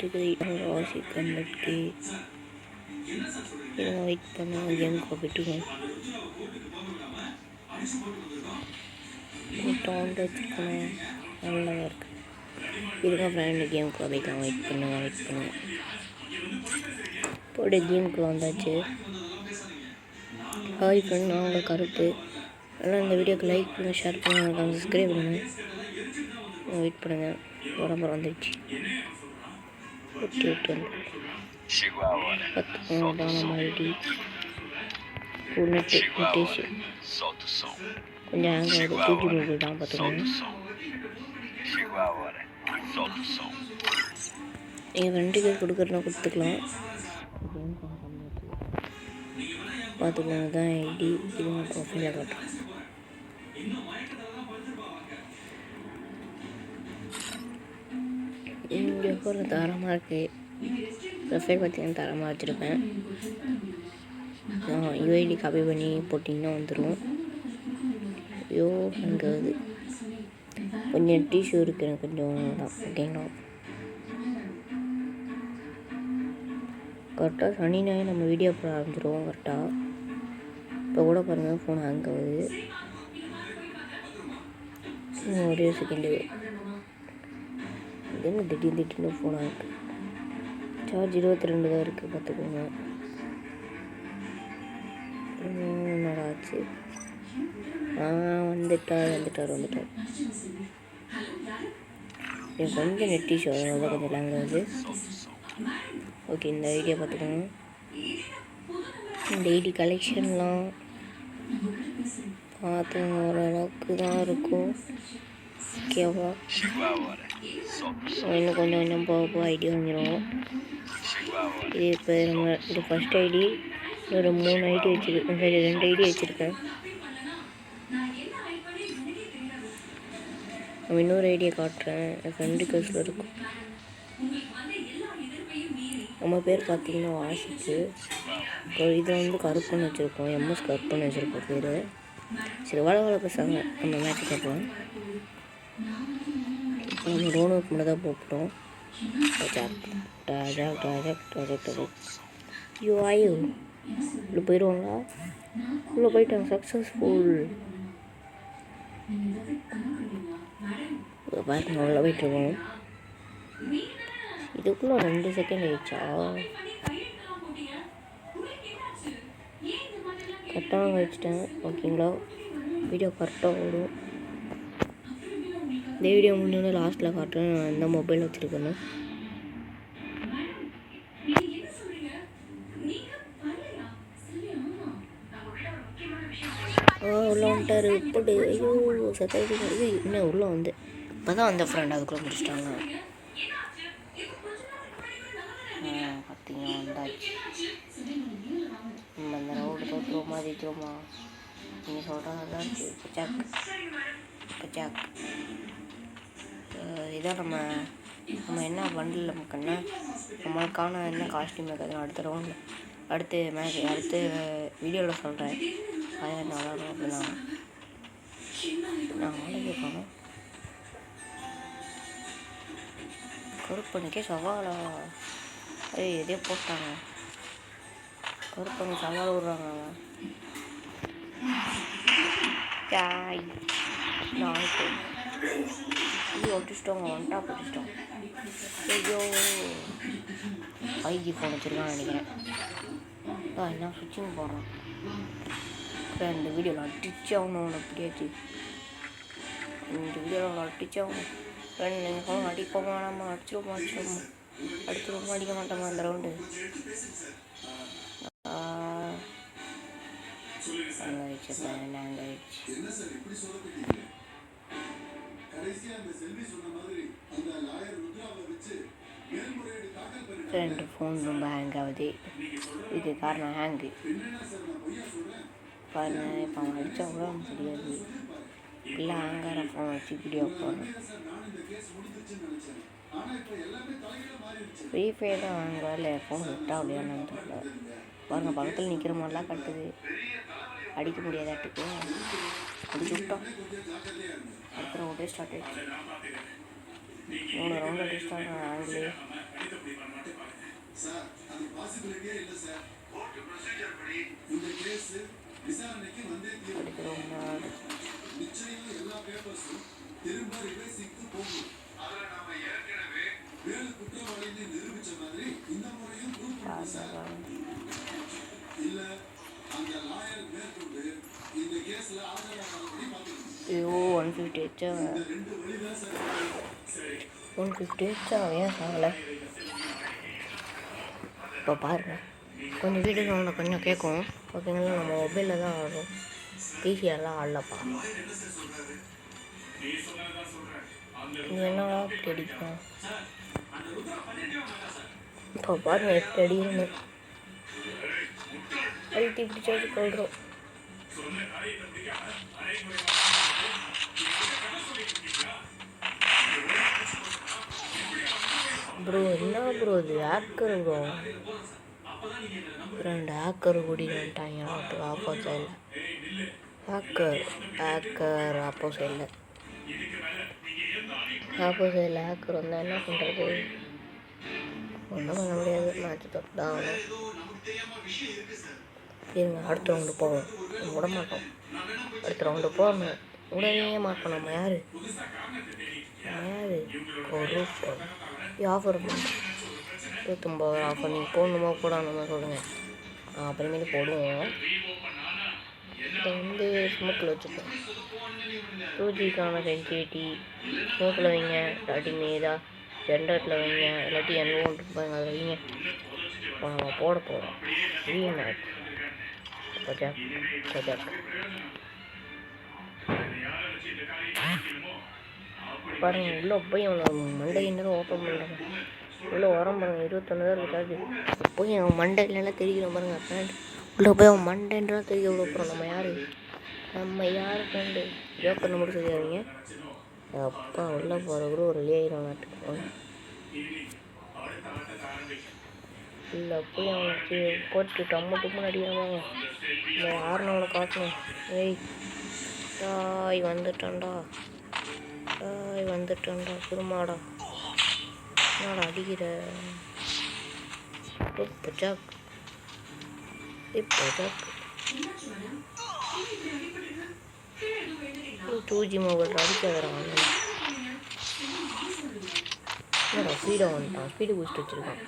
ராசி கம்பெட்க்கு இதெல்லாம் வெயிட் பண்ண கேம் போட்டுக்கோங்க. டவுன் வச்சுக்கணும் நல்லா இருக்குது. இதுதான் ஃப்ரெண்டு கேமுக்குள்ள போய்க்கலாம். வெயிட் பண்ணுங்க போட்டு கேமுக்குள்ள வந்தாச்சு. ஹாய் ஃப்ரெண்ட், நான் உங்கள் கருத்து. அதனால் இந்த வீடியோக்கு லைக் பண்ணுங்கள், ஷேர் பண்ணுங்கள், சப்ஸ்கிரைப் பண்ணுங்கள். வெயிட் பண்ணுங்கள், உடம்பு வந்துடுச்சு. மாறிட்டி நெட்டு கொஞ்சம் ஹேங் ஆகுது. தூக்கி போய்தான் பார்த்துக்கோங்க. நீங்கள் ஃப்ரெண்டுக்கு கொடுக்குறதுனா கொடுத்துக்கலாம். பார்த்துக்கோங்க, தான் ஐடி இது நான் ப்ரொஃபைலில் காட்டுறேன். இங்கே ஒரு தரமாக இருக்குது. ப்ரொஃபைல் பார்த்தீங்கன்னா தரமாக வச்சுருப்பேன். யூஐடி காப்பி பண்ணி போட்டிங்கன்னா வந்துடும். ஐயோ அங்கே அது கொஞ்சம் டிஷ்யூ இருக்குது எனக்கு கொஞ்சம் தான். ஓகேங்களா, கரெக்டாக சனி ஞாயிறு நம்ம வீடியோ போட ஆரம்பிச்சிடுவோம். கரெக்டாக இப்போ கூட பாருங்கள் ஃபோன் ஹேங் ஆகுது. ஒரே செகண்டு இதுன்னு திடீர்னு ஃபோன் ஆகுது. சார்ஜ் 22 தான் இருக்குது, பார்த்துக்கோங்க. என்னடா ஆச்சு? வந்துட்டார். எனக்கு கொஞ்சம் நெட் இஷ்யூ, அதனால தான் கொஞ்சம் லேங் ஆகுது. ஓகே, இந்த ஐடியா பார்த்துக்கோங்க. இந்த ஐடி கலெக்ஷன்லாம் பார்த்து ஓரளவுக்கு தான் இருக்கும். ஓகேவா, இன்னும் கொஞ்சம் போக ஐடி வாங்கிடுவோம். இது இப்போ நம்ம இது ஃபஸ்ட் ஐடி. ஒரு 3 ஐடி வச்சுருக்கேன், 2 ஐடி வச்சுருக்கேன். நம்ம இன்னொரு ஐடியா காட்டுறேன். என் ஃப்ரெண்டு கேஸில் இருக்கும். நம்ம பேர் பார்த்தீங்கன்னா வாசிக்கு. இதை வந்து கருப்புன்னு வச்சுருக்கோம். எம்எஸ் கருப்புன்னு வச்சுருக்கோம் பேர். சரி, வாழ பேசுகிறாங்க. நம்ம மேட்ச் பார்ப்போம். இப்போ நம்ம ரோனுக்கு மட்டும் தான் போட்டோம். ஐயோ உள்ளே போயிடுவாங்களா? உள்ளே போயிட்டாங்க. சக்ஸஸ்ஃபுல். பாருங்க, உள்ளே போயிட்டுருக்கோம். இதுக்குள்ளே 2 செகண்ட் ஆயிடுச்சா? கரெக்டாக வச்சுட்டேன். ஓகேங்களா, வீடியோ கரெக்டாக ஓடும். இந்த வீடியோ முடிஞ்சோடனே லாஸ்ட்டில் காட்டுறேன் நான் எந்த மொபைல் வச்சுருக்கேன்னு. உள்ளே வந்துட்டார். இப்படி ஐயோ சத்தாச்சு. இது இன்னும் உள்ளே வந்து இப்போ தான் அந்த ஃப்ரெண்ட் அதுக்குள்ளே முடிச்சிட்டாங்க. பார்த்தீங்கன்னா வந்தாச்சு. நம்ம அந்த ரவுண்டு தோற்றுருவோமா ஜெயிச்சிருவோமா? நீங்கள் சொல்கிறா நல்லா இருக்குது. பச்சாக் இதான் நம்ம என்ன பண்டில் நமக்குன்னா நம்மளுக்கான என்ன காஸ்டியூம் இருக்குதுன்னு அடுத்த ரவுண்டில் அடுத்த வீடியோவில் சொல்கிறேன். அது நல்லா இருக்கும். அப்படின்னா நான் ஆளுங்க போனோம். கருப்பனுக்கே சவாலா? எதே போட்டாங்க. கருப்பனு சவால் விட்றாங்க. ஒட்டிச்சிட்டோங்க. ஒன்ட்டா போட்டிச்சிட்டோம். ஐயோ 5G ஃபோன் வச்சுருக்கான்னு நினைக்கிறேன். என்ன சுவிட்சிங் போடுறோம். இந்த வீடியோவில் அடிச்சாகணும். அப்படியாச்சு இந்த வீடியோவில் அடிச்சாகணும். ஃப்ரெண்ட் நீங்கள் ஃபோன் அடிப்போமா? நம்ம அடிச்சிருவோமா அடிக்க மாட்டோமா அந்த ரவுண்டு? ரெண்டு ஃபோன் ரொம்ப ஹேங் ஆகுது. இது காரணம் ஹேங்கு பாருங்க. இப்போ அவன் அடித்தா கூட தெரியாது. இல்லை ஹேங்கார ஃபோன் வச்சு வீடியோ போடுறேன். ஃப்ரீ ஃபயர் தான் வாங்குவா. இல்லை ஃபோன் விட்டா அப்படியானு தெரியல. பாருங்கள், பக்கத்தில் நிற்கிற மாதிரிலாம் கட்டுது. அடிக்க முடியாதாட்டுக்கு அடிச்சு விட்டோம். அடுத்த ரவுண்டே ஸ்டார்ட் ஆகிடுச்சு. 3 ரவுண்டு அடிச்சுட்டாங்க. ஆங்கிலே ஐயோ 150 ஏன் சாகலை? இப்போ பாருங்க, கொஞ்சம் வீடியோ சவுண்டை கொஞ்சம் கேட்கும். ஓகேங்களா, நம்ம மொபைலில் தான் ஆடுறோம், பிசியெல்லாம் ஆடலப்பா. இது என்னடா இப்படி அடிக்கும்? இப்போ பாருங்க எப்படி அடிக்கணும்னு. அழுத்தி பிடிச்சாச்சு கொள்கிறோம். ப்ரோ என்ன ப்ரோ இது? ஹேக்கர் ப்ரோ, 2 ஹேக்கர் கூட்டிட்டாங்க ஆப்போசைடில். ஹேக்கர் ஆப்போசைடில் ஹேக்கர் வந்தால் என்ன பண்ணுறது? ஒன்றும் பண்ண முடியாது, மேட்ச் தொட்டு தான் ஆகணும். இருங்க, அடுத்த ரவுண்டு போவோம். விட மாட்டோம், அடுத்த ரவுண்டு போகணும். விடவே மாட்டோம். நம்ம யார் ஒரு ஆஃபர் பண்ணுறோம். 29 ஆஃபர் நீங்கள் போடணுமா போடாமல் சொல்லுங்கள், அப்புறமேலே போடுவோம். இப்போ வந்து ஸ்மோக்கில் வச்சுப்போம். 2Gக்கான சென்சிட்டி ஸ்மோக்கில் வைங்க, இல்லாட்டி மீதா ஜென்ரேட்டில் வைங்க, இல்லாட்டி என்ன இருப்பாங்க அதை வைங்க. இப்போ நம்ம போட போகிறோம் ரீமேக் பஜாக். பாருங்கள், உள்ளே போய் அவனை மண்டையினரும் ஓப்பன் பண்ணுறாங்க. உள்ளே உரம் பாருங்கள், 21 தான் இருக்குது சார்ஜ். போய் அவன் மண்டையிலலாம் தெரிகிறோம் பாருங்கள் ஃப்ரெண்ட். உள்ளே போய் அவன் மண்டைன்றலாம் தெரிய விட போகிறோம். நம்ம யார் ஃப்ரெண்டு ஜோக்கர் மட்டும் தெரியாதீங்க. அப்பா உள்ளே போகிற ஒரு லேயிரம் நாட்டுக்கு இல்லை போய் அவனுக்கு போட்டு டம்முன்னு அடிக்கிறாங்க. இந்த யாருனோட காட்டணும். தாய் வந்துட்டான்டா குருமாடா, என்னடா அடிக்கிற? பஜாக் 2G மொபைல் அடிக்காதறான். என்னடா ஸ்பீடாக வந்துட்டான், ஸ்பீடு பூஸ்ட் வச்சுருக்கான்.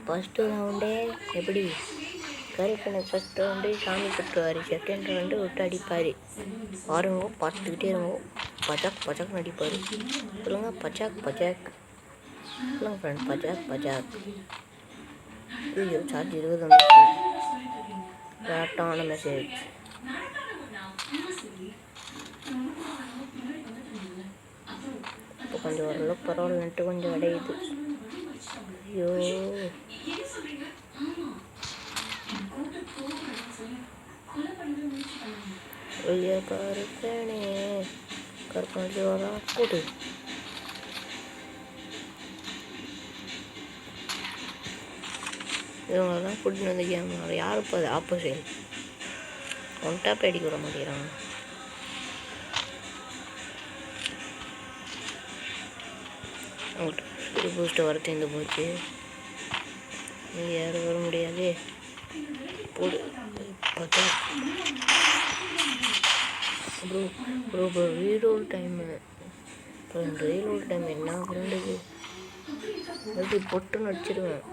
ஃபஸ்ட்டு ரவுண்டே எப்படி கரெக்டான? ஃபஸ்ட் ரவுண்டு சாமி கட்டுவார், செகண்ட் ரவுண்டு விட்டு அடிப்பார். பாருங்க, பார்த்துக்கிட்டே இருங்கோ. பஜாக் அடிப்பார். சொல்லுங்கள் பஜாக் சொல்லுங்கள் ஃப்ரெண்ட், பஜாக். ஐயோ சார்ஜ் 20 வந்துச்சு. கரெக்டான மெசேஜ். இப்போ கொஞ்சம் ஓரளவுக்கு பரவாயில்லன்ட்டு கொஞ்சம் அடையுது. ஐயோ ஐயா கருப்பனே கருப்பணி வரா கூட்டு. இவங்கெல்லாம் கூட்டின்னு வந்து கேம் யார் இப்போ அது ஆப்போசிட் ஒன் டாப் அடிக்க விட மாட்டேங்கிறாங்க. ஸ்பீடு பூஸ்ட்டு வர சேர்ந்து போச்சு. யாரும் வர முடியாது. போடு பார்த்தா ப்ரோ ரீலோட் டைமு என்ன ஃப்ரெண்டுக்கு எப்படி பொட்டுன்னு அடிச்சிடுவேன்.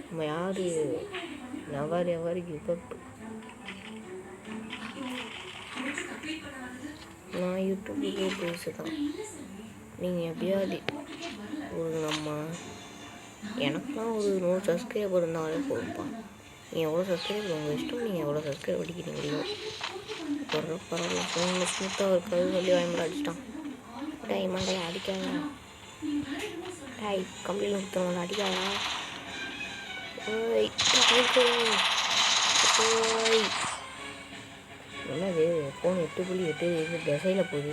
நம்ம யார் எவ்வாறு கிவப். நான் யூடியூப்லேயே பேசுதான். நீங்கள் எப்படியாவது ஒரு எனக்குலாம் ஒரு 100 சப்ஸ்கிரைபர் இருந்தாலே போதும்ப்பா. நீங்கள் எவ்வளோ சப்ஸ்கிரைபர் உங்கள் இஷ்டம், நீங்கள் எவ்வளோ சப்ஸ்கிரைப் அடிக்கிறீங்களோ பரவாயில்ல. ஃபோனில் ஸ்மூத்தாக இருக்கிறது சொல்லி வாய்மலை அடிச்சிட்டான். மண்டையை அடிக்காதா கம்ப்ளீட் கொடுத்தவங்கள அடிக்காதா. என்னது ஃபோன் 8.8 திசையில் போகுது.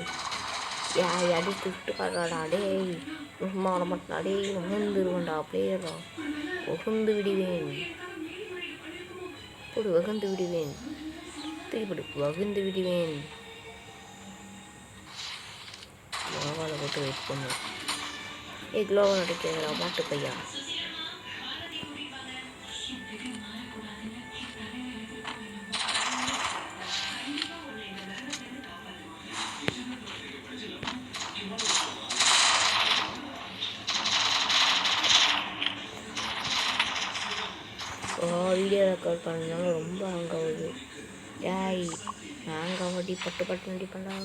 அடிச்சு விட்டு காட்டாடா. டேய் சும்மா வர மாட்டா. டேய் உகந்துருவேன்டா, பிளேயர்டா. உகந்து விடுவேன் போடு, வகுந்து விடுவேன். திருப்பி வகுந்து விடுவேன். குளோவால் போட்டு வெயிட் பண்ணு. குளோவால் அடிக்கிறா மாட்டு பையா. வீடியோ ரெக்கார்ட் பண்ணாலும் ரொம்ப ஹேங் ஆகுது. ஏய் ஹேங் ஆகாட்டி பட்டு வண்டி பண்ணா.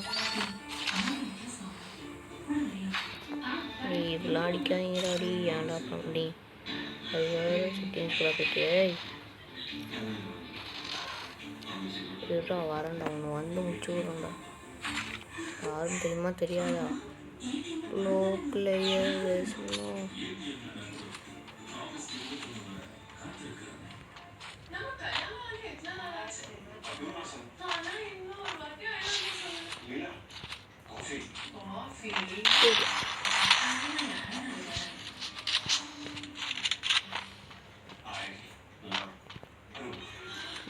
நீ இப்படிலாம் அடிக்காதீங்கடாடி, ஏன்டா பண்ணி அது வேறு செட்டிங்ஸ் கூட போயிட்டு இதுடா வரேன்டா, ஒன்று வந்து முடிச்சு விட்றேன்டா. யாரும் தெரியுமா தெரியாதா? லோ பிளேயர் பேசணும்.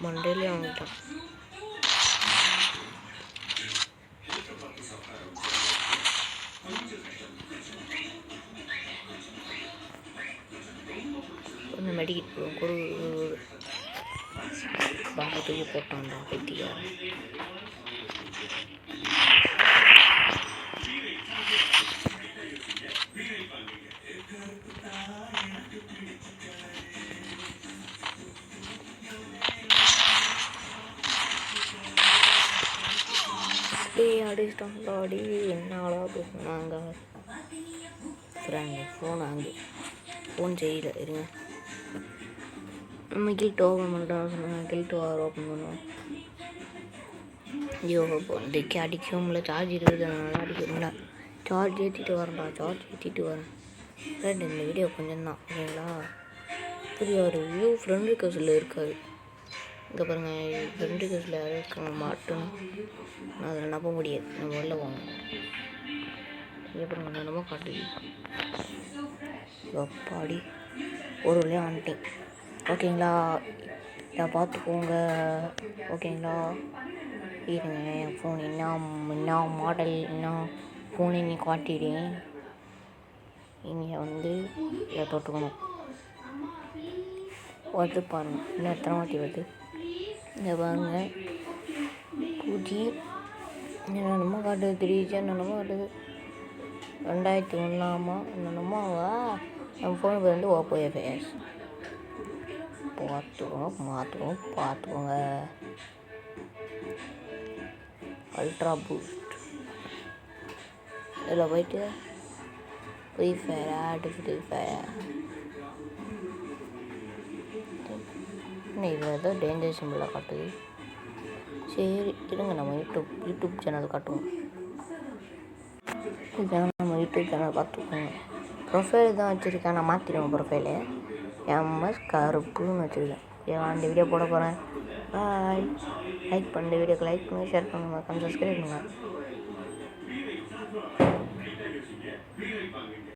மண்டேலே வாங்கிட்டான். கொஞ்சம் மெடிக்கிட் கொடு பாம்பு தூக்கி போட்டான்டா பைத்தியா. அடிச்சிட்டாங்களா அடி, என்னாலா பேசினாங்க ஃப்ரெண்ட். ஃபோன் செய்யல, இருங்க. நம்ம கில்ட் ஓப்பன் பண்ணிட்டோம் சொன்னாங்க. கில்ட் ஓப்பன் பண்ணுவோம். ஐயோ இன்றைக்கி அடிக்கவும் இல்லை, சார்ஜ் இருக்குது, அதனால அடிக்கணும்ல. சார்ஜ் ஏற்றிட்டு வரேன் ஃப்ரெண்ட். இந்த வீடியோ கொஞ்சம் தான் ஓகேங்களா. புரிய ஒரு வியூ ஃப்ரெண்ட் ரிக்வெஸ்ட்டில் இருக்காது. இங்கே பாருங்கள், ஃப்ரெண்ட் ரிக்வெஸ்ட்டில் யாரும் இருக்காங்க மாட்டோம். நான் அதில் நம்ப முடியாது, நம்ம வெளில போகணும். இங்கே பாருங்கள், என்னமோ காட்டுது. அப்பாடி ஒரு வழியாக வந்துட்டேன் ஓகேங்களா. இதை பார்த்துக்கோங்க ஓகேங்களா. இருங்க, என் ஃபோன் என்ன மாடல் என்ன ஃபோன் இன்னைக்கு காட்டிடுறேன். இங்கே வந்து இதை தொட்டுக்கணும். வருது பாருங்கள், இன்னும் எத்தனை வாட்டி வருது இங்கே பாருங்கள். பூஜி என்னென்னமோ காட்டுது, திடீர்னு என்னென்னமோ காட்டுது. 2001 என்னென்னமோ. என் ஃபோனுக்கு வந்து ஓப்போ எஃப்எஸ் பார்த்துக்கோங்க. அல்ட்ரா பூஸ்ட் இதில் போயிட்டு ஃப்ரீ ஃபயர் இது ஏதோ டேஞ்சர் சிம்பிளாக காட்டுது. சரி இருங்க, நம்ம யூடியூப் சேனல் காட்டுவோம். இதுதான் நம்ம யூடியூப் சேனல் பார்த்துக்கோங்க. ப்ரொஃபைல் தான் வச்சுருக்கேன், நான் மாற்றிடுவேன். ப்ரொஃபைலு எம்எஸ் கருப்புன்னு வச்சுருக்கேன். அந்த வீடியோ போட போகிறேன். பாய். லைக் பண்ணுற வீடியோக்கு லைக் பண்ணுங்கள், ஷேர் பண்ணுங்கள், சப்ஸ்கிரைப் பண்ணுங்கள்.